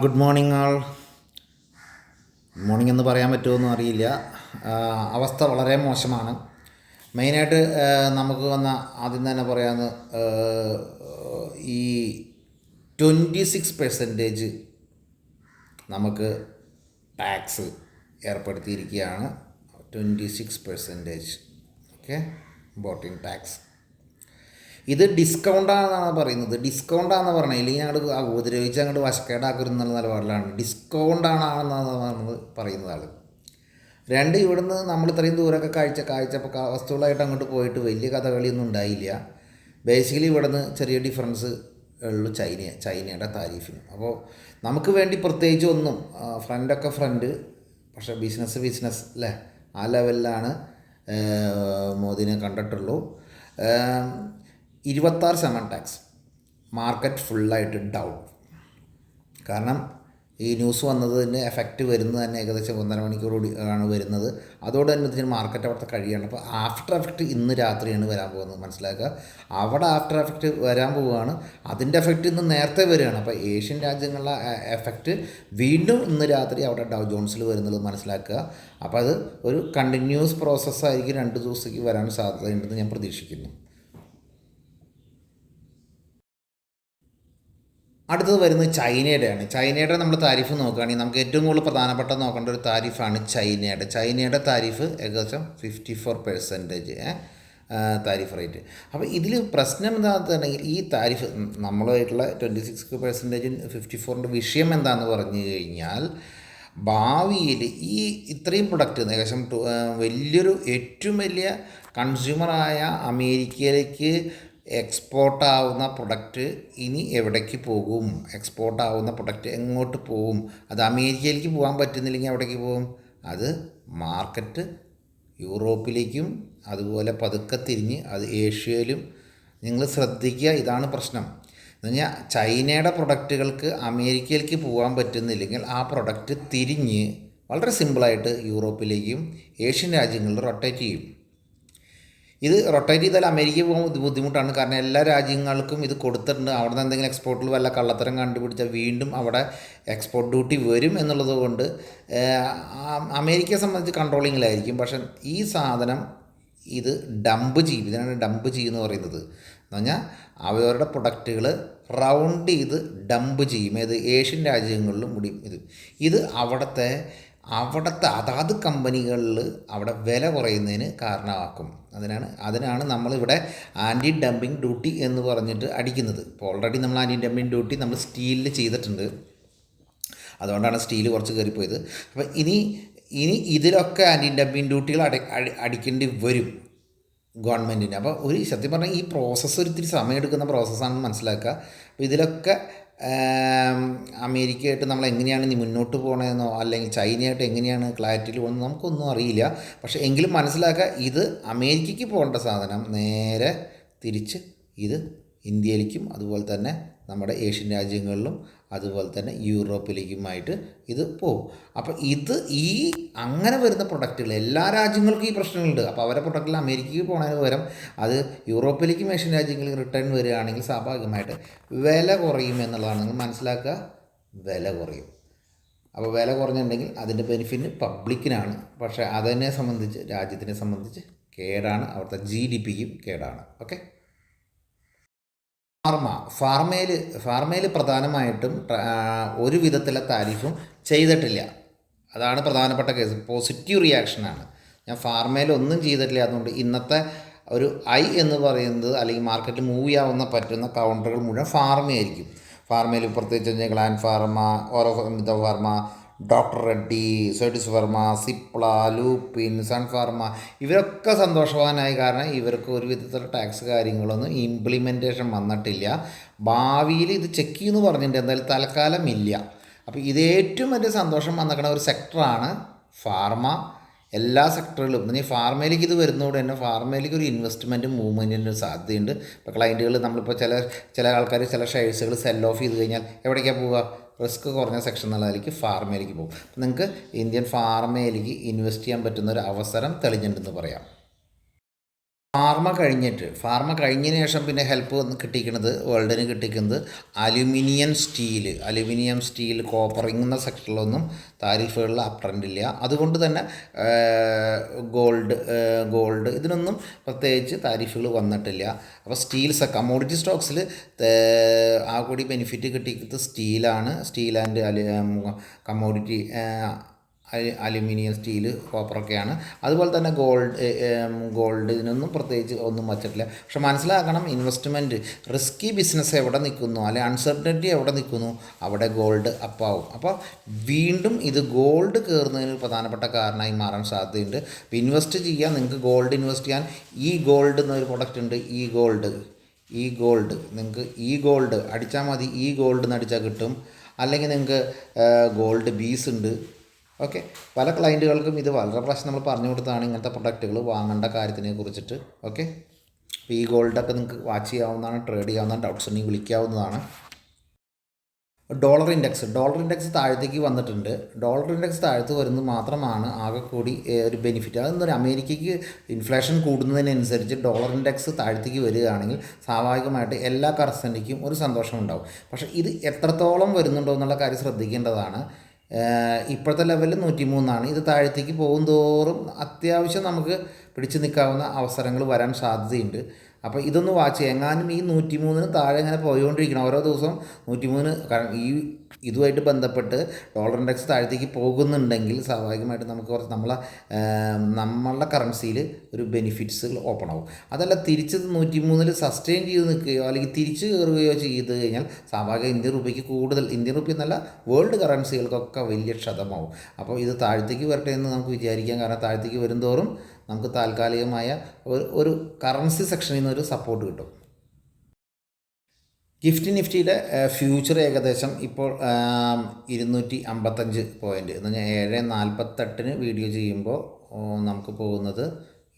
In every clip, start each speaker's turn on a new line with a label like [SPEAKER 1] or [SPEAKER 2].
[SPEAKER 1] Good morning ആൾ. Morning എന്ന് പറയാൻ പറ്റുമോയെന്നും അറിയില്ല. അവസ്ഥ വളരെ മോശമാണ്. മെയിനായിട്ട് നമുക്ക് വന്ന ആദ്യം തന്നെ പറയാമെന്ന് ഈ 26% നമുക്ക് ടാക്സ് ഏർപ്പെടുത്തിയിരിക്കുകയാണ്. 26%. Okay, importing tax. ഇത് ഡിസ്കൗണ്ടാണെന്നാണ് പറയുന്നത്. ഡിസ്കൗണ്ടാണെന്ന് പറഞ്ഞാൽ ഇല്ലെങ്കിൽ ഞങ്ങൾ ഉപദ്രവിച്ച് അങ്ങോട്ട് വശക്കേടാക്കരുന്നുള്ള നിലപാടിലാണ്. ഡിസ്കൗണ്ടാണെന്നാണ് പറയുന്നത് ആൾ. രണ്ട്, ഇവിടുന്ന് നമ്മൾ ഇത്രയും ദൂരമൊക്കെ വസ്തുക്കളായിട്ട് അങ്ങോട്ട് പോയിട്ട് വലിയ കഥകളിയൊന്നും ഉണ്ടായില്ല. ബേസിക്കലി ഇവിടുന്ന് ചെറിയ ഡിഫറൻസ് ഉള്ളു ചൈനയുടെ താരിഫിന്. അപ്പോൾ നമുക്ക് വേണ്ടി പ്രത്യേകിച്ച് ഒന്നും, ഫ്രണ്ടൊക്കെ ഫ്രണ്ട്, പക്ഷേ ബിസിനസ് അല്ലേ, ആ ലെവലിലാണ് മോദിനെ കണ്ടിട്ടുള്ളൂ. 26% ടാക്സ്. മാർക്കറ്റ് ഫുള്ളായിട്ട് ഡൗൺ. കാരണം ഈ ന്യൂസ് വന്നതിന് എഫക്റ്റ് വരുന്നത് തന്നെ ഏകദേശം 1.5 മണിക്കൂർ കൂടി ആണ് വരുന്നത്. അതോടെ തന്നെ ഇതിന് മാർക്കറ്റ് അവിടുത്തെ കഴിയാണ്. അപ്പോൾ ആഫ്റ്റർ എഫക്റ്റ് ഇന്ന് രാത്രിയാണ് വരാൻ പോകുന്നത്, മനസ്സിലാക്കുക. അവിടെ ആഫ്റ്റർ എഫക്റ്റ് വരാൻ പോവുകയാണ്. അതിൻ്റെ എഫക്റ്റ് ഇന്ന് നേരത്തെ വരികയാണ്. അപ്പോൾ ഏഷ്യൻ രാജ്യങ്ങളിലെ എഫക്റ്റ് വീണ്ടും ഇന്ന് രാത്രി അവിടെ ഡൗ ജോൺസിൽ വരുന്നത് മനസ്സിലാക്കുക. അപ്പോൾ അത് ഒരു കണ്ടിന്യൂസ് പ്രോസസ്സായിരിക്കും, 2 ദിവസത്തേക്ക് വരാൻ സാധ്യതയുണ്ടെന്ന് ഞാൻ പ്രതീക്ഷിക്കുന്നു. അടുത്തത് വരുന്നത് ചൈനയുടെയാണ്. ചൈനയുടെ നമ്മൾ താരിഫ് നോക്കുകയാണെങ്കിൽ നമുക്ക് ഏറ്റവും കൂടുതൽ പ്രധാനപ്പെട്ട നോക്കേണ്ട ഒരു താരിഫാണ് ചൈനയുടെ താരിഫ് ഏകദേശം 54% താരിഫ് റേറ്റ്. അപ്പോൾ ഇതിൽ പ്രശ്നം എന്താണെന്നുണ്ടെങ്കിൽ ഈ താരിഫ് നമ്മളുമായിട്ടുള്ള 26%, 54% വിഷയം എന്താണെന്ന് പറഞ്ഞു കഴിഞ്ഞാൽ, ഭാവിയിൽ ഈ ഇത്രയും പ്രൊഡക്റ്റ് ഏകദേശം വലിയൊരു ഏറ്റവും വലിയ കൺസ്യൂമറായ അമേരിക്കയിലേക്ക് എക്സ്പോർട്ടാവുന്ന പ്രൊഡക്റ്റ് ഇനി എവിടേക്ക് പോകും? എക്സ്പോർട്ടാവുന്ന പ്രൊഡക്റ്റ് എങ്ങോട്ട് പോകും? അത് അമേരിക്കയിലേക്ക് പോകാൻ പറ്റുന്നില്ലെങ്കിൽ എവിടേക്ക് പോകും? അത് മാർക്കറ്റ് യൂറോപ്പിലേക്കും അതുപോലെ പതുക്കെ തിരിഞ്ഞ് അത് ഏഷ്യയിലും. നിങ്ങൾ ശ്രദ്ധിക്കുക, ഇതാണ് പ്രശ്നം. എന്ന് പറഞ്ഞാൽ ചൈനയുടെ പ്രൊഡക്റ്റുകൾക്ക് അമേരിക്കയിലേക്ക് പോകാൻ പറ്റുന്നില്ലെങ്കിൽ ആ പ്രൊഡക്റ്റ് തിരിഞ്ഞ് വളരെ സിമ്പിളായിട്ട് യൂറോപ്പിലേക്കും ഏഷ്യൻ രാജ്യങ്ങളിലും റൊട്ടേറ്റ് ചെയ്യും. ഇത് റൊട്ടേറ്റ് ചെയ്താൽ അമേരിക്ക പോകാൻ ബുദ്ധിമുട്ടാണ്. കാരണം എല്ലാ രാജ്യങ്ങൾക്കും ഇത് കൊടുത്തിട്ടുണ്ട്. അവിടെ നിന്ന് എന്തെങ്കിലും എക്സ്പോർട്ടിൽ വല്ല കള്ളത്തരം കണ്ടുപിടിച്ചാൽ വീണ്ടും അവിടെ എക്സ്പോർട്ട് ഡ്യൂട്ടി വരും എന്നുള്ളത് കൊണ്ട് അമേരിക്കയെ സംബന്ധിച്ച് കൺട്രോളിങ്ങിലായിരിക്കും. പക്ഷേ ഈ സാധനം ഇത് ഡംപ് ചെയ്യും. ഇതിനാണ് ഡംപ് ചെയ്യുമെന്ന് പറയുന്നത്. എന്ന് പറഞ്ഞാൽ അവരുടെ പ്രൊഡക്റ്റുകൾ റൗണ്ട് ചെയ്ത് ഡംപ് ചെയ്യും. ഏത് ഏഷ്യൻ രാജ്യങ്ങളിലും കൂടി ഇത് അവിടുത്തെ അതാത് കമ്പനികളിൽ അവിടെ വില കുറയുന്നതിന് കാരണമാക്കും. അതിനാണ് നമ്മളിവിടെ ആൻറ്റി ഡംപിങ് ഡ്യൂട്ടി എന്ന് പറഞ്ഞിട്ട് അടിക്കുന്നത്. ഇപ്പോൾ ഓൾറെഡി നമ്മൾ ആൻറ്റി ഡംപിങ് ഡ്യൂട്ടി നമ്മൾ സ്റ്റീലിൽ ചെയ്തിട്ടുണ്ട്. അതുകൊണ്ടാണ് സ്റ്റീൽ കുറച്ച് കയറിപ്പോയത്. അപ്പോൾ ഇനി ഇതിലൊക്കെ ആൻറ്റി ഡംപിങ് ഡ്യൂട്ടികൾ അടിക്കേണ്ടി വരും ഗവൺമെൻറ്റിന്. അപ്പോൾ സത്യം പറഞ്ഞാൽ ഈ പ്രോസസ്സ് ഒരിത്തിരി സമയമെടുക്കുന്ന പ്രോസസ്സാണെന്ന് മനസ്സിലാക്കുക. അപ്പോൾ ഇതിലൊക്കെ അമേരിക്കയായിട്ട് നമ്മൾ എങ്ങനെയാണ് ഇനി മുന്നോട്ട് പോകണമെന്നോ അല്ലെങ്കിൽ ചൈനയായിട്ട് എങ്ങനെയാണ് ക്ലാരിറ്റിയിൽ പോകുന്നത് നമുക്കൊന്നും അറിയില്ല. പക്ഷേ എങ്കിലും മനസ്സിലാക്കുക, ഇത് അമേരിക്കയ്ക്ക് പോകേണ്ട സാധനം നേരെ തിരിച്ച് ഇത് ഇന്ത്യയിലേക്കും അതുപോലെ തന്നെ നമ്മുടെ ഏഷ്യൻ രാജ്യങ്ങളിലും അതുപോലെ തന്നെ യൂറോപ്പിലേക്കുമായിട്ട് ഇത് പോകും. അപ്പോൾ അങ്ങനെ വരുന്ന പ്രൊഡക്റ്റുകൾ എല്ലാ രാജ്യങ്ങൾക്കും ഈ പ്രശ്നങ്ങളുണ്ട്. അപ്പോൾ അവരുടെ പ്രൊഡക്റ്റിൽ അമേരിക്കയ്ക്ക് പോകുന്നതിന് പകരം അത് യൂറോപ്പിലേക്കും ഏഷ്യൻ രാജ്യങ്ങളിൽ റിട്ടേൺ വരികയാണെങ്കിൽ സ്വാഭാവികമായിട്ട് വില കുറയും എന്നുള്ളതാണ് നിങ്ങൾ മനസ്സിലാക്കുക. വില കുറയും. അപ്പോൾ വില കുറഞ്ഞിട്ടുണ്ടെങ്കിൽ അതിൻ്റെ ബെനിഫിറ്റ് പബ്ലിക്കിനാണ്. പക്ഷേ അതിനെ സംബന്ധിച്ച് രാജ്യത്തിനെ സംബന്ധിച്ച് കേടാണ്, അവിടുത്തെ GDPക്കും കേടാണ്. ഓക്കെ. ഫാർമയിൽ പ്രധാനമായിട്ടും ഒരു വിധത്തിലെ താരിഫും ചെയ്തിട്ടില്ല. അതാണ് പ്രധാനപ്പെട്ട കേസ്. പോസിറ്റീവ് റിയാക്ഷനാണ്. ഞാൻ ഫാർമയിൽ ഒന്നും ചെയ്തിട്ടില്ല. അതുകൊണ്ട് ഇന്നത്തെ ഒരു എന്ന് പറയുന്നത് അല്ലെങ്കിൽ മാർക്കറ്റിൽ മൂവ് ചെയ്യാവുന്ന പറ്റുന്ന കൗണ്ടറുകൾ മുഴുവൻ ഫാർമയായിരിക്കും. ഫാർമയിൽ പ്രത്യേകിച്ച് ഗ്ലാൻഡ് ഫാർമ, ഓരോമിത ഫാർമ, ഡോക്ടർ റെഡ്ഡി, സോഡിസ് ഫാർമ, സിപ്ല, ലൂപ്പിൻ, സൺ ഫാർമ ഇവരൊക്കെ സന്തോഷവാനായി. കാരണം ഇവർക്ക് ഒരു വിധത്തിലുള്ള ടാക്സ് കാര്യങ്ങളൊന്നും ഇംപ്ലിമെൻറ്റേഷൻ വന്നിട്ടില്ല. ഭാവിയിൽ ഇത് ചെക്ക് ചെയ്യുമെന്ന് പറഞ്ഞിട്ടുണ്ട്, എന്തായാലും തൽക്കാലം ഇല്ല. അപ്പോൾ ഇത് ഏറ്റവും വലിയ സന്തോഷം വന്നിരിക്കുന്ന ഒരു സെക്ടറാണ് ഫാർമ. എല്ലാ സെക്ടറിലും ഇനി ഫാർമയിലേക്ക് ഇത് വരുന്നതോടെ തന്നെ ഫാർമയിലേക്ക് ഒരു ഇൻവെസ്റ്റ്മെൻറ്റ് മൂവ്മെൻറ്റിന് സാധ്യതയുണ്ട്. ഇപ്പോൾ ക്ലയൻറ്റുകൾ നമ്മളിപ്പോൾ ചില ആൾക്കാർ ചില ഷെയർസുകൾ സെൽ ഓഫ് ചെയ്ത് കഴിഞ്ഞാൽ എവിടേക്കാണ് പോവുക? റിസ്ക് കുറഞ്ഞ സെക്ഷൻ എന്നുള്ളതിലേക്ക് ഫാർമയിലേക്ക് പോകും. അപ്പോൾ നിങ്ങൾക്ക് ഇന്ത്യൻ ഫാർമയിലേക്ക് ഇൻവെസ്റ്റ് ചെയ്യാൻ പറ്റുന്ന ഒരു അവസരം തെളിഞ്ഞിട്ടുണ്ടെന്ന് പറയാം. ഫാർമ കഴിഞ്ഞതിന് ശേഷം പിന്നെ ഹെൽപ്പ് കിട്ടിയിരിക്കുന്നത് വേൾഡിന് കിട്ടിയിരിക്കുന്നത് അലുമിനിയം സ്റ്റീൽ കോപ്പർ ഇങ്ങനത്തെ സെക്ടറിലൊന്നും താരിഫുകളിൽ അപ്ട്രെൻഡില്ല. അതുകൊണ്ട് തന്നെ ഗോൾഡ് ഇതിനൊന്നും പ്രത്യേകിച്ച് താരിഫുകൾ വന്നിട്ടില്ല. അപ്പോൾ കമ്മോഡിറ്റി സ്റ്റോക്സിൽ ആ കൂടി ബെനിഫിറ്റ് കിട്ടിയത് steel and commodity aluminium steel കോപ്പറൊക്കെയാണ്. അതുപോലെ തന്നെ ഗോൾഡ് ഇതിനൊന്നും പ്രത്യേകിച്ച് ഒന്നും വച്ചിട്ടില്ല. പക്ഷെ മനസ്സിലാക്കണം, ഇൻവെസ്റ്റ്മെൻറ്റ് റിസ്കി ബിസിനസ് എവിടെ നിൽക്കുന്നു അല്ലെങ്കിൽ അൺസർട്ടനിറ്റി എവിടെ നിൽക്കുന്നു അവിടെ ഗോൾഡ് അപ്പാവും. അപ്പോൾ വീണ്ടും ഇത് ഗോൾഡ് കയറുന്നതിന് പ്രധാനപ്പെട്ട കാരണമായി മാറാൻ സാധ്യതയുണ്ട്. അപ്പോൾ ഇൻവെസ്റ്റ് ചെയ്യാൻ നിങ്ങൾക്ക് ഗോൾഡ് ഇൻവെസ്റ്റ് ചെയ്യാൻ ഗോൾഡ് എന്നൊരു പ്രൊഡക്റ്റ് ഉണ്ട്. ഗോൾഡ് അടിച്ചാൽ മതി. ഗോൾഡ് എന്ന് അടിച്ചാൽ കിട്ടും. അല്ലെങ്കിൽ നിങ്ങൾക്ക് ഗോൾഡ് ബീസ് ഉണ്ട്. ഓക്കെ, പല ക്ലയൻറ്റുകൾക്കും ഇത് വളരെ പ്രാവശ്യം നമ്മൾ പറഞ്ഞു കൊടുത്താണ് ഇങ്ങനത്തെ പ്രൊഡക്റ്റുകൾ വാങ്ങേണ്ട കാര്യത്തിനെ കുറിച്ചിട്ട്. ഓക്കെ, അപ്പോൾ ഗോൾഡൊക്കെ നിങ്ങൾക്ക് വാച്ച് ചെയ്യാവുന്നതാണ്, ട്രേഡ് ചെയ്യാവുന്നതാണ്, ഡൗട്ട്സ് ഉണ്ടെങ്കിൽ വിളിക്കാവുന്നതാണ്. ഡോളർ ഇൻഡെക്സ് താഴത്തേക്ക് വന്നിട്ടുണ്ട്. ഡോളർ ഇൻഡെക്സ് താഴത്ത് വരുന്നത് മാത്രമാണ് ആകെ കൂടി ഒരു ബെനിഫിറ്റ്. അതെന്നൊരു അമേരിക്കയ്ക്ക് ഇൻഫ്ലേഷൻ കൂടുന്നതിനനുസരിച്ച് ഡോളർ ഇൻഡെക്സ് താഴത്തേക്ക് വരികയാണെങ്കിൽ സ്വാഭാവികമായിട്ട് എല്ലാ കറൻസിക്കും ഒരു സന്തോഷം ഉണ്ടാവും. പക്ഷേ ഇത് എത്രത്തോളം വരുന്നുണ്ടോ എന്നുള്ള കാര്യം ശ്രദ്ധിക്കേണ്ടതാണ്. ഇപ്പോഴത്തെ ലെവലിൽ 103 ഇത് താഴത്തേക്ക് പോകും തോറും അത്യാവശ്യം നമുക്ക് പിടിച്ചു നിൽക്കാവുന്ന അവസരങ്ങൾ വരാൻ സാധ്യതയുണ്ട്. അപ്പോൾ ഇതൊന്ന് വാച്ച് ചെയ്യുക. എങ്ങാനും 103 താഴെ ഇങ്ങനെ പോയിക്കൊണ്ടിരിക്കണം ഓരോ ദിവസവും 103. കാരണം ഇതുമായിട്ട് ബന്ധപ്പെട്ട് ഡോളർ ഇൻഡെക്സ് താഴത്തേക്ക് പോകുന്നുണ്ടെങ്കിൽ സ്വാഭാവികമായിട്ട് നമുക്ക് കുറച്ച് നമ്മളുടെ കറൻസിയിൽ ഒരു ബെനിഫിറ്റ്സ് ഓപ്പൺ ആവും. അതല്ല തിരിച്ച് 103 സസ്റ്റെയിൻ ചെയ്ത് നിൽക്കുകയോ അല്ലെങ്കിൽ തിരിച്ച് കയറുകയോ ചെയ്ത് കഴിഞ്ഞാൽ സ്വാഭാവിക ഇന്ത്യൻ റുപ്പി എന്നല്ല വേൾഡ് കറൻസികൾക്കൊക്കെ വലിയ ക്ഷതമാവും. അപ്പോൾ ഇത് താഴത്തേക്ക് വരട്ടെ എന്ന് നമുക്ക് വിചാരിക്കാം. കാരണം താഴത്തേക്ക് വരുംതോറും നമുക്ക് താൽക്കാലികമായ ഒരു കറൻസി സെക്ഷനിൽ നിന്നൊരു സപ്പോർട്ട് കിട്ടും. നിഫ്റ്റിയുടെ ഫ്യൂച്ചർ ഏകദേശം ഇപ്പോൾ 255 പോയിൻറ്റ് എന്ന് പറഞ്ഞാൽ 7.48 വീഡിയോ ചെയ്യുമ്പോൾ നമുക്ക് പോകുന്നത്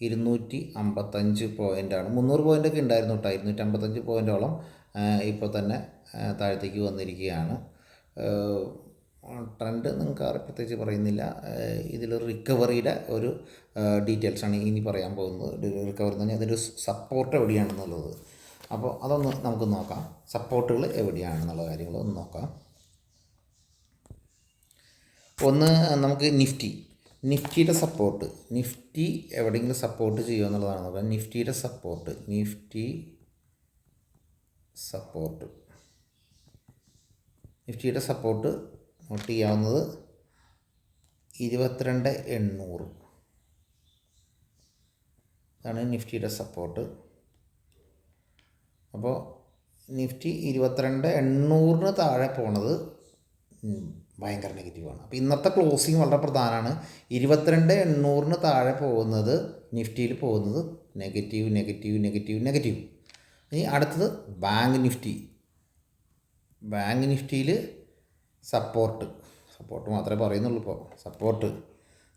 [SPEAKER 1] 255 പോയിൻ്റാണ്. 300 പോയിൻ്റൊക്കെ ഉണ്ടായിരുന്നു കേട്ടോ. 255 പോയിൻ്റോളം ഇപ്പോൾ തന്നെ താഴത്തേക്ക് വന്നിരിക്കുകയാണ്. ട്രെൻഡ് നിങ്ങൾക്ക് പ്രത്യേകിച്ച് പറയുന്നില്ല. ഇതിൽ റിക്കവറിയുടെ ഒരു ഡീറ്റെയിൽസാണ് ഇനി പറയാൻ പോകുന്നത്. റിക്കവറി എന്ന് പറഞ്ഞാൽ അതിൻ്റെ സപ്പോർട്ട് എവിടെയാണെന്നുള്ളത്. അപ്പോൾ അതൊന്ന് നമുക്ക് നോക്കാം. സപ്പോർട്ടുകൾ എവിടെയാണെന്നുള്ള കാര്യങ്ങൾ ഒന്ന് നോക്കാം. ഒന്ന് നമുക്ക് നിഫ്റ്റിയുടെ സപ്പോർട്ട്. നിഫ്റ്റി എവിടെയെങ്കിലും സപ്പോർട്ട് ചെയ്യുമോ എന്നുള്ളതാണ് നോക്കാം. നിഫ്റ്റിയുടെ സപ്പോർട്ട് നോട്ട് ചെയ്യാവുന്നത് 22,800 ഇതാണ് നിഫ്റ്റിയുടെ സപ്പോർട്ട്. അപ്പോൾ നിഫ്റ്റി 22,800 താഴെ പോണത് ഭയങ്കര നെഗറ്റീവാണ്. അപ്പോൾ ഇന്നത്തെ ക്ലോസിങ് വളരെ പ്രധാനമാണ്. 22,800 താഴെ പോകുന്നത് നിഫ്റ്റിയിൽ പോകുന്നത് നെഗറ്റീവ്. ഇനി അടുത്തത് ബാങ്ക് നിഫ്റ്റിയിൽ സപ്പോർട്ട് മാത്രമേ പറയുന്നുള്ളൂ. ഇപ്പോൾ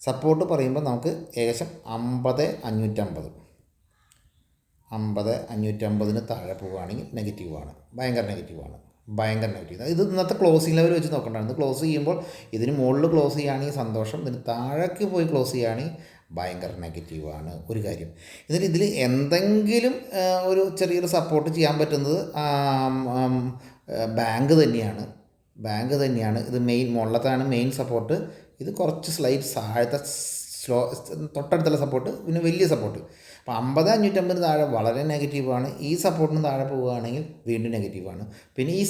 [SPEAKER 1] സപ്പോർട്ട് പറയുമ്പോൾ നമുക്ക് ഏകദേശം 50,550 താഴെ പോവുകയാണെങ്കിൽ നെഗറ്റീവാണ്. ഭയങ്കര നെഗറ്റീവ്. ഇത് ഇന്നത്തെ ക്ലോസിംഗ് ലെവൽ വെച്ച് നോക്കേണ്ടതാണ്. ക്ലോസ് ചെയ്യുമ്പോൾ ഇതിന് മുകളിൽ ക്ലോസ് ചെയ്യുകയാണെങ്കിൽ സന്തോഷം, ഇതിന് താഴേക്ക് പോയി ക്ലോസ് ചെയ്യുകയാണെങ്കിൽ ഭയങ്കര നെഗറ്റീവാണ് ഒരു കാര്യം. ഇതിൽ എന്തെങ്കിലും ഒരു ചെറിയൊരു സപ്പോർട്ട് ചെയ്യാൻ പറ്റുന്നത് ബാങ്ക് തന്നെയാണ്. ഇത് മുകളിലത്താണ് മെയിൻ സപ്പോർട്ട്. ഇത് കുറച്ച് സ്ലൈഡ് താഴത്തെ തൊട്ടടുത്തുള്ള സപ്പോർട്ട്, പിന്നെ വലിയ സപ്പോർട്ട്. അപ്പോൾ 50,550 താഴെ വളരെ നെഗറ്റീവാണ്. ഈ സപ്പോർട്ടിന് താഴെ പോവുകയാണെങ്കിൽ വീണ്ടും നെഗറ്റീവാണ്. പിന്നെ ഈ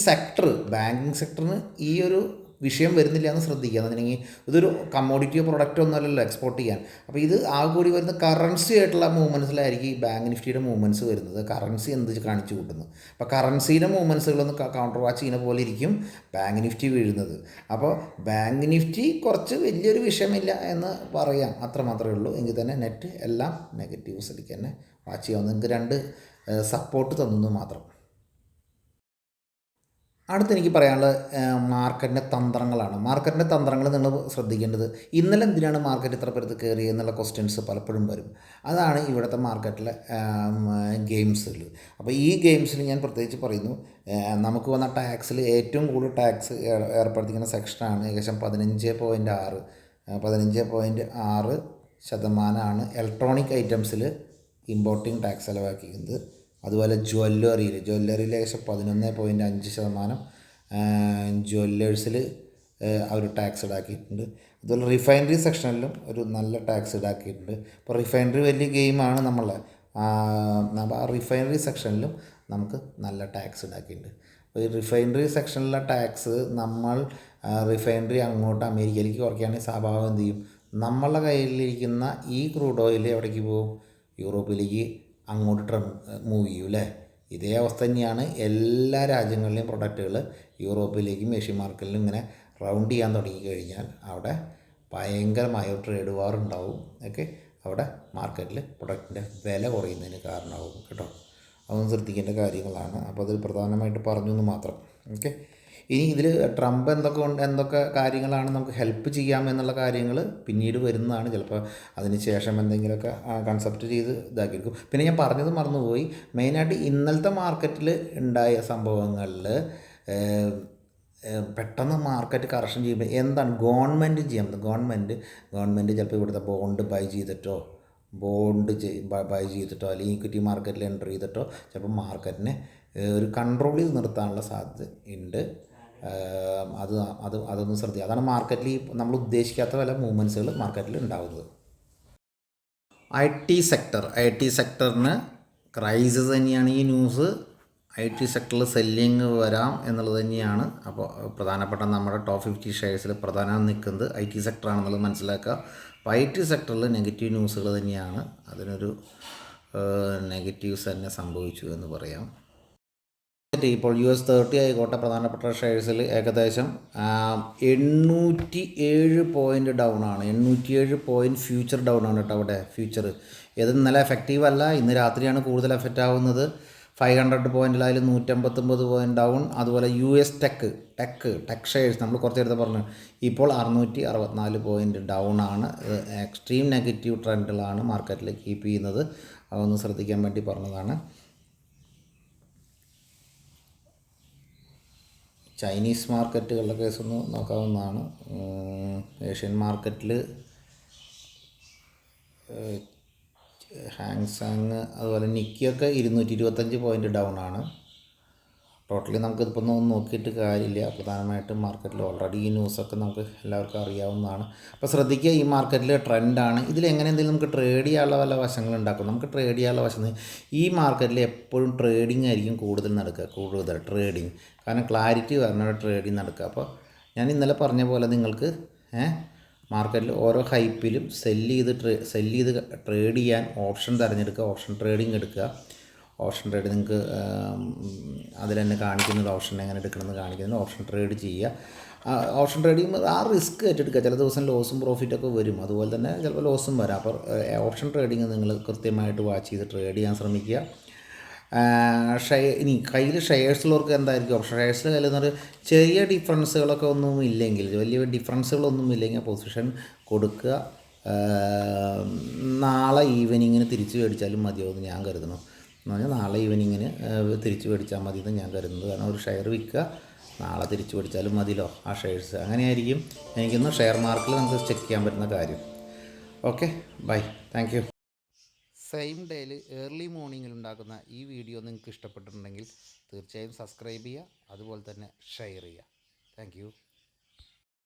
[SPEAKER 1] ബാങ്കിങ് സെക്ടറിന് ഈ ഒരു വിഷയം വരുന്നില്ല എന്ന് ശ്രദ്ധിക്കുക. എന്ന് വെച്ചിട്ടുണ്ടെങ്കിൽ ഇതൊരു കമ്മോഡിറ്റിയോ പ്രൊഡക്റ്റോ ഒന്നുമല്ലല്ലോ എക്സ്പോർട്ട് ചെയ്യാൻ. അപ്പോൾ ഇത് ആ കൂടി വരുന്ന കറൻസി ആയിട്ടുള്ള മൂവ്മെൻറ്റ്സിലായിരിക്കും ഈ ബാങ്ക് നിഫ്റ്റിയുടെ മൂവ്മെൻറ്റ്സ് വരുന്നത്. കറൻസി എന്ത് കാണിച്ചു കൂട്ടുന്നു. അപ്പോൾ കറൻസിയുടെ മൂവ്മെൻറ്റ്സുകളൊന്ന് കൗണ്ടർ വാച്ച് ചെയ്യുന്ന പോലെ ഇരിക്കും ബാങ്ക് നിഫ്റ്റി വീഴുന്നത്. അപ്പോൾ ബാങ്ക് നിഫ്റ്റി കുറച്ച് വലിയൊരു വിഷയമില്ല എന്ന് പറയാം, അത്ര മാത്രമേ ഉള്ളൂ. എങ്കിൽ തന്നെ നെറ്റ് എല്ലാം നെഗറ്റീവ്സിലേക്ക് തന്നെ വാച്ച് ചെയ്യാവുന്ന നിങ്ങൾക്ക് 2 സപ്പോർട്ട് തന്നു മാത്രം. അടുത്ത് എനിക്ക് പറയാനുള്ളത് മാർക്കറ്റിൻ്റെ തന്ത്രങ്ങളാണ്. മാർക്കറ്റിൻ്റെ തന്ത്രങ്ങൾ നിങ്ങൾ ശ്രദ്ധിക്കേണ്ടത്. ഇന്നലെ എന്തിനാണ് മാർക്കറ്റ് ഇത്ര പേർക്ക് കയറി എന്നുള്ള ക്വസ്റ്റ്യൻസ് പലപ്പോഴും വരും. അതാണ് ഇവിടുത്തെ മാർക്കറ്റിലെ ഗെയിംസുകൾ. അപ്പോൾ ഈ ഗെയിംസിൽ ഞാൻ പ്രത്യേകിച്ച് പറയുന്നു, നമുക്ക് വന്ന ടാക്സിൽ ഏറ്റവും കൂടുതൽ ടാക്സ് ഏർപ്പെടുത്തിക്കുന്ന സെക്ഷനാണ് ഏകദേശം 15.6% ഇലക്ട്രോണിക് ഐറ്റംസിൽ ഇമ്പോർട്ടിംഗ് ടാക്സ് ചിലവാക്കിക്കുന്നത്. അതുപോലെ ജ്വല്ലറിയിൽ ഏകദേശം 11.5% ജ്വല്ലേഴ്സിൽ അവർ ടാക്സ് ഈടാക്കിയിട്ടുണ്ട്. അതുപോലെ റിഫൈനറി സെക്ഷനിലും ഒരു നല്ല ടാക്സ് ഈടാക്കിയിട്ടുണ്ട്. ഇപ്പോൾ റിഫൈനറി വലിയ ഗെയിമാണ് നമ്മളെ. അപ്പോൾ ആ റിഫൈനറി സെക്ഷനിലും നമുക്ക് നല്ല ടാക്സ് ഈടാക്കിയിട്ടുണ്ട്. അപ്പോൾ ഈ റിഫൈനറി സെക്ഷനിലെ ടാക്സ് നമ്മൾ റിഫൈനറി അങ്ങോട്ട് അമേരിക്കയിലേക്ക് കുറയ്ക്കുകയാണെങ്കിൽ സ്വാഭാവികം എന്ത് ചെയ്യും, നമ്മളുടെ കയ്യിലിരിക്കുന്ന ഈ ക്രൂഡ് ഓയിൽ എവിടേക്ക് പോകും, യൂറോപ്പിലേക്ക് അങ്ങോട്ട് മൂവ് ചെയ്യും അല്ലേ. ഇതേ അവസ്ഥ തന്നെയാണ് എല്ലാ രാജ്യങ്ങളിലെയും പ്രൊഡക്റ്റുകൾ യൂറോപ്പിലേക്കും ഏഷ്യൻ മാർക്കറ്റിലും ഇങ്ങനെ റൗണ്ട് ചെയ്യാൻ തുടങ്ങിക്കഴിഞ്ഞാൽ അവിടെ ഭയങ്കരമായ ട്രേഡ് വാർ ഉണ്ടാവും. ഓക്കെ, അവിടെ മാർക്കറ്റിൽ പ്രൊഡക്റ്റിൻ്റെ വില കുറയുന്നതിന് കാരണമാവും കേട്ടോ. അതൊന്നും ശ്രദ്ധിക്കേണ്ട കാര്യങ്ങളാണ്. അപ്പോൾ അതിൽ പ്രധാനമായിട്ട് പറഞ്ഞു എന്ന് മാത്രം. ഓക്കെ, ഇനി ഇതിൽ ട്രംപ് എന്തൊക്കെ കാര്യങ്ങളാണ് നമുക്ക് ഹെൽപ്പ് ചെയ്യാം എന്നുള്ള കാര്യങ്ങൾ പിന്നീട് വരുന്നതാണ്. ചിലപ്പോൾ അതിന് ശേഷം എന്തെങ്കിലുമൊക്കെ കൺസെപ്റ്റ് ചെയ്ത് ഇതാക്കിയിരിക്കും. പിന്നെ ഞാൻ പറഞ്ഞത് മറന്നുപോയി, മെയിനായിട്ട് ഇന്നലത്തെ മാർക്കറ്റിൽ ഉണ്ടായ സംഭവങ്ങളിൽ പെട്ടെന്ന് മാർക്കറ്റ് കറക്ഷൻ ചെയ്യുമ്പോൾ എന്താണ് ഗവൺമെൻറ് ചെയ്യാൻ പറ്റുന്നത്? ഗവൺമെൻറ് ചിലപ്പോൾ ഇവിടുത്തെ ബോണ്ട് ബൈ ചെയ്തിട്ടോ അല്ലെങ്കിൽ ഇക്വിറ്റി മാർക്കറ്റിൽ എൻ്റർ ചെയ്തിട്ടോ ചിലപ്പോൾ മാർക്കറ്റിനെ ഒരു കൺട്രോൾ ചെയ്ത് നിർത്താനുള്ള സാധ്യത ഉണ്ട്. അതൊന്നും ശ്രദ്ധിക്കുക. അതാണ് മാർക്കറ്റിൽ നമ്മൾ ഉദ്ദേശിക്കാത്ത പല മൂവ്മെൻറ്റ്സുകൾ മാർക്കറ്റിൽ ഉണ്ടാകുന്നത്. ഐ ടി സെക്ടറിന് ക്രൈസിസ് തന്നെയാണ് ഈ ന്യൂസ്. ഐ ടി സെക്ടറിൽ സെല്ലിങ് വരാം എന്നുള്ളത് തന്നെയാണ്. അപ്പോൾ പ്രധാനപ്പെട്ട നമ്മുടെ ടോപ്പ് 50 ഷെയർസിൽ പ്രധാനം നിൽക്കുന്നത് ഐ ടി സെക്ടറാണെന്നുള്ളത് മനസ്സിലാക്കുക. അപ്പോൾ ഐ ടി സെക്ടറിൽ നെഗറ്റീവ് ന്യൂസുകൾ തന്നെയാണ്. അതിനൊരു നെഗറ്റീവ്സ് തന്നെ സംഭവിച്ചു എന്ന് പറയാം. ഇപ്പോൾ US30 ആയിക്കോട്ടെ, പ്രധാനപ്പെട്ട ഷെയർസിൽ ഏകദേശം 807 പോയിൻ്റ് ഡൗൺ ആണ്. 807 പോയിൻ്റ് ഫ്യൂച്ചർ ഡൗൺ ആണ് കേട്ടോ. അവിടെ ഫ്യൂച്ചർ ഇത് ഇന്നലെ എഫക്റ്റീവ് അല്ല, ഇന്ന് രാത്രിയാണ് കൂടുതൽ എഫക്റ്റ് ആവുന്നത്. 500 പോയിൻറ്റിലായാലും 159 പോയിൻ്റ് ഡൗൺ. അതുപോലെ US ടെക് ഷെയർസ് നമ്മൾ കുറച്ച് നേരത്തെ പറഞ്ഞു, ഇപ്പോൾ 664 പോയിൻ്റ് ഡൗൺ ആണ്. എക്സ്ട്രീം നെഗറ്റീവ് ട്രെൻഡിലാണ് മാർക്കറ്റിൽ കീപ്പ് ചെയ്യുന്നത്. അതൊന്ന് ശ്രദ്ധിക്കാൻ വേണ്ടി പറഞ്ഞതാണ്. ചൈനീസ് മാർക്കറ്റുകളുടെ കേസൊന്ന് നോക്കാവുന്നതാണ്. ഏഷ്യൻ മാർക്കറ്റിൽ ഹാങ്സാങ് അതുപോലെ നിക്കിയൊക്കെ 225 പോയിൻ്റ് ഡൗൺ ആണ്. ടോട്ടലി നമുക്കിതിപ്പോൾ ഒന്നും നോക്കിയിട്ട് കാര്യമില്ല. പ്രധാനമായിട്ടും മാർക്കറ്റിൽ ഓൾറെഡി ഈ ന്യൂസൊക്കെ നമുക്ക് എല്ലാവർക്കും അറിയാവുന്നതാണ്. അപ്പോൾ ശ്രദ്ധിക്കുക, ഈ മാർക്കറ്റിൽ ട്രെൻഡാണ്. ഇതിലെങ്ങനെ എന്തെങ്കിലും നമുക്ക് ട്രേഡ് ചെയ്യാനുള്ള വല്ല വശങ്ങളുണ്ടാക്കും. നമുക്ക് ട്രേഡ് ചെയ്യാനുള്ള വശം ഈ മാർക്കറ്റിൽ എപ്പോഴും ട്രേഡിംഗ് ആയിരിക്കും കൂടുതൽ ട്രേഡിങ്. കാരണം ക്ലാരിറ്റി വരണ ട്രേഡിങ് നടക്കുക. അപ്പോൾ ഞാൻ ഇന്നലെ പറഞ്ഞ പോലെ നിങ്ങൾക്ക് മാർക്കറ്റിൽ ഓരോ ഹൈപ്പിലും സെല്ല് ചെയ്ത് ട്രേഡ് ചെയ്യാൻ ഓപ്ഷൻ തിരഞ്ഞെടുക്കുക. ഓപ്ഷൻ ട്രേഡിങ് എടുക്കുക. ഓപ്ഷൻ ട്രേഡ് നിങ്ങൾക്ക് അതിൽ തന്നെ കാണിക്കുന്നത് ഓപ്ഷൻ എങ്ങനെ എടുക്കണമെന്ന് കാണിക്കുന്നത്. ഓപ്ഷൻ ട്രേഡ് ചെയ്യുക. ഓപ്ഷൻ ട്രേഡ് ചെയ്യുമ്പോൾ ആ റിസ്ക് ഏറ്റെടുക്കുക. ചില ദിവസം ലോസും പ്രോഫിറ്റൊക്കെ വരും, അതുപോലെ തന്നെ ചിലപ്പോൾ ലോസും വരാം. അപ്പോൾ ഓപ്ഷൻ ട്രേഡിങ് നിങ്ങൾ കൃത്യമായിട്ട് വാച്ച് ചെയ്ത് ട്രേഡ് ചെയ്യാൻ ശ്രമിക്കുക. ഇനി കയ്യിൽ ഷെയർസുള്ളവർക്ക് എന്തായിരിക്കും ഓപ്ഷൻ ഷെയർസിൽ കയ്യിൽ എന്ന് പറഞ്ഞാൽ ചെറിയ ഡിഫറൻസുകളൊക്കെ ഒന്നും ഇല്ലെങ്കിൽ, വലിയ ഡിഫറൻസുകളൊന്നും ഇല്ലെങ്കിൽ പൊസിഷൻ കൊടുക്കുക. നാളെ ഈവനിങ്ങിന് തിരിച്ച് മേടിച്ചാലും മതിയാവുമെന്ന് ഞാൻ കരുതുന്നു. എന്ന് പറഞ്ഞാൽ നാളെ ഈവനിങ്ങിന് തിരിച്ച് മേടിച്ചാൽ മതി എന്ന് ഞാൻ കരുതുന്നത്. കാരണം ഒരു ഷെയർ വിൽക്കുക, നാളെ തിരിച്ച് മേടിച്ചാലും മതിയല്ലോ ആ ഷെയർസ്. അങ്ങനെയായിരിക്കും എനിക്കൊന്ന് ഷെയർ മാർക്കറ്റിൽ നമുക്ക് ചെക്ക് ചെയ്യാൻ പറ്റുന്ന കാര്യം. Okay, bye, thank you. Same ഡേയിൽ ഏർലി മോർണിംഗിൽ ഉണ്ടാക്കുന്ന ഈ വീഡിയോ നിങ്ങൾക്ക് ഇഷ്ടപ്പെട്ടിട്ടുണ്ടെങ്കിൽ തീർച്ചയായും സബ്സ്ക്രൈബ് ചെയ്യുക, അതുപോലെ തന്നെ ഷെയർ ചെയ്യുക. Thank you.